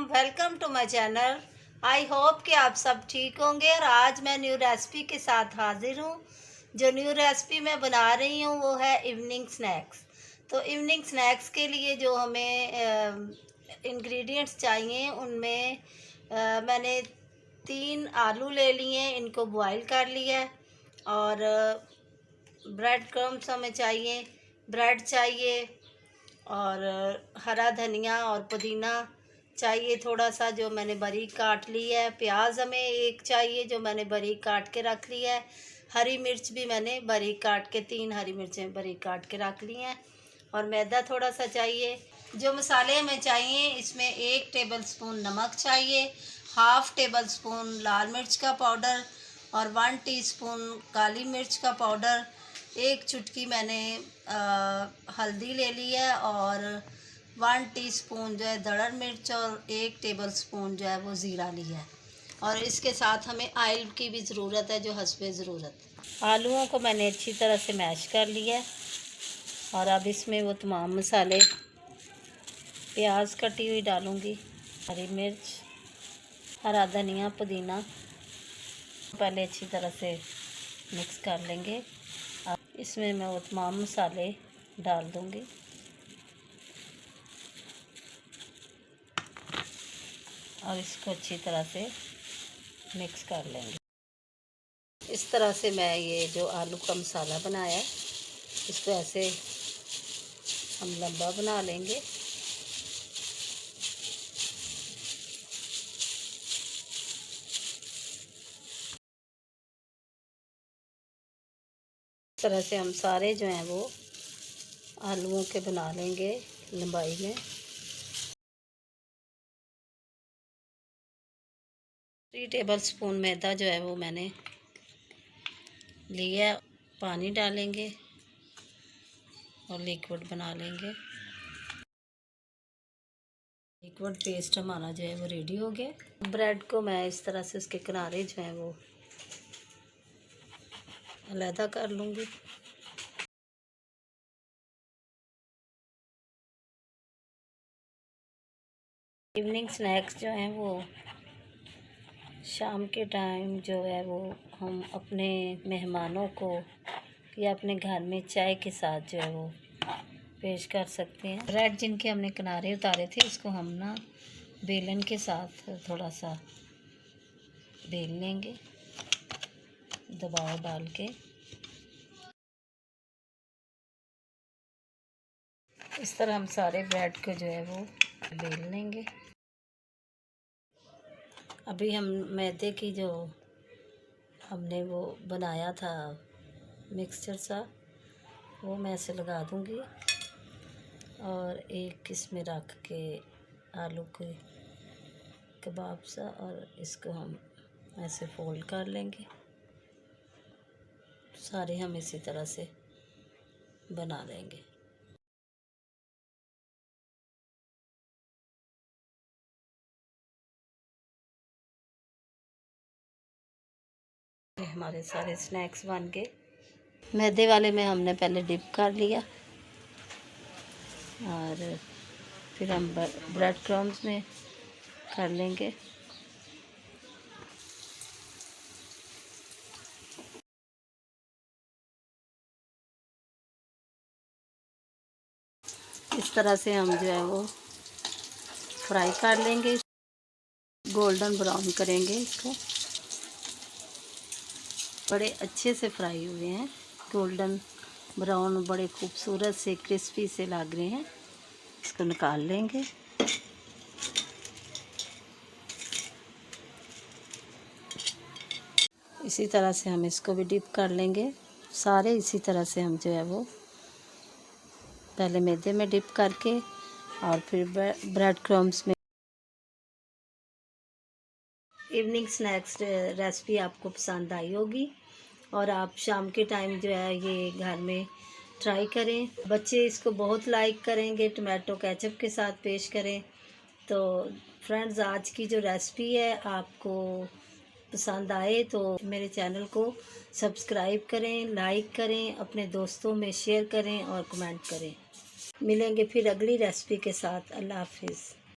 Welcome to my channel. I hope कि आप सब ठीक होंगे और आज मैं न्यू रेसिपी के साथ हाजिर हूँ। जो न्यू रेसिपी मैं बना रही हूँ वो है इवनिंग स्नैक्स। तो इवनिंग स्नैक्स के लिए जो हमें इंग्रेडिएंट्स चाहिए उनमें मैंने 3 आलू ले लिए, इनको बॉईल कर लिया है। और ब्रेड क्रम्स हमें चाहिए, ब्रेड चाहिए और हरा धनिया और पुदीना चाहिए थोड़ा सा, जो मैंने बारीक काट ली है। प्याज हमें एक चाहिए जो मैंने बारीक काट के रख लिया है। हरी मिर्च भी मैंने बारीक काट के 3 हरी मिर्चें बारीक काट के रख ली हैं। और मैदा थोड़ा सा चाहिए। जो मसाले हमें चाहिए इसमें 1 टेबलस्पून नमक चाहिए, हाफ़ टेबल स्पून लाल मिर्च का पाउडर और 1 टीस्पून काली मिर्च का पाउडर। 1 चुटकी मैंने हल्दी ले ली है और 1 टीस्पून जो है दड़र मिर्च और 1 टेबलस्पून जो है वो ज़ीरा लिया है। और इसके साथ हमें ऑयल की भी ज़रूरत है, जो हस्बे ज़रूरत। आलूओं को मैंने अच्छी तरह से मैश कर लिया है और अब इसमें वो तमाम मसाले, प्याज कटी हुई डालूँगी, हरी मिर्च, हरा धनिया, पुदीना पहले अच्छी तरह से मिक्स कर लेंगे। अब इसमें मैं वो तमाम मसाले डाल दूँगी। और इसको अच्छी तरह से मिक्स कर लेंगे। इस तरह से मैं ये जो आलू का मसाला बनाया है इसको ऐसे हम लंबा बना लेंगे। इस तरह से हम सारे जो हैं वो आलूओं के बना लेंगे लंबाई में। 3 टेबलस्पून मैदा जो है वो मैंने लिया, पानी डालेंगे और लिक्विड बना लेंगे। लिक्विड पेस्ट हमारा जो है वो रेडी हो गया। ब्रेड को मैं इस तरह से उसके किनारे जो हैं वो अलहदा कर लूँगी। इवनिंग स्नैक्स जो हैं वो शाम के टाइम जो है वो हम अपने मेहमानों को या अपने घर में चाय के साथ जो है वो पेश कर सकते हैं। ब्रेड जिनके हमने किनारे उतारे थे इसको हम ना बेलन के साथ थोड़ा सा बेल लेंगे दबाव डाल के। इस तरह हम सारे ब्रेड को जो है वो बेल लेंगे। अभी हम मैदे की जो हमने वो बनाया था मिक्सचर सा, वो मैं ऐसे लगा दूंगी और एक इसमें रख के आलू के कबाब सा, और इसको हम ऐसे फोल्ड कर लेंगे। सारे हम इसी तरह से बना लेंगे। हमारे सारे स्नैक्स बन गए। मैदे वाले में हमने पहले डिप कर लिया और फिर हम ब्रेड क्रम्स में कर लेंगे। इस तरह से हम जो है वो फ्राई कर लेंगे, गोल्डन ब्राउन करेंगे इसको। बड़े अच्छे से फ्राई हुए हैं, गोल्डन ब्राउन, बड़े खूबसूरत से क्रिस्पी से लग रहे हैं। इसको निकाल लेंगे। इसी तरह से हम इसको भी डिप कर लेंगे। सारे इसी तरह से हम जो है वो पहले मैदे में डिप करके और फिर ब्रेड क्रम्स में। इवनिंग स्नैक्स रेसिपी आपको पसंद आई होगी और आप शाम के टाइम जो है ये घर में ट्राई करें। बच्चे इसको बहुत लाइक करेंगे। टमाटो केचप के साथ पेश करें। तो फ्रेंड्स, आज की जो रेसिपी है आपको पसंद आए तो मेरे चैनल को सब्सक्राइब करें, लाइक करें, अपने दोस्तों में शेयर करें और कमेंट करें। मिलेंगे फिर अगली रेसिपी के साथ। अल्लाह हाफिज़।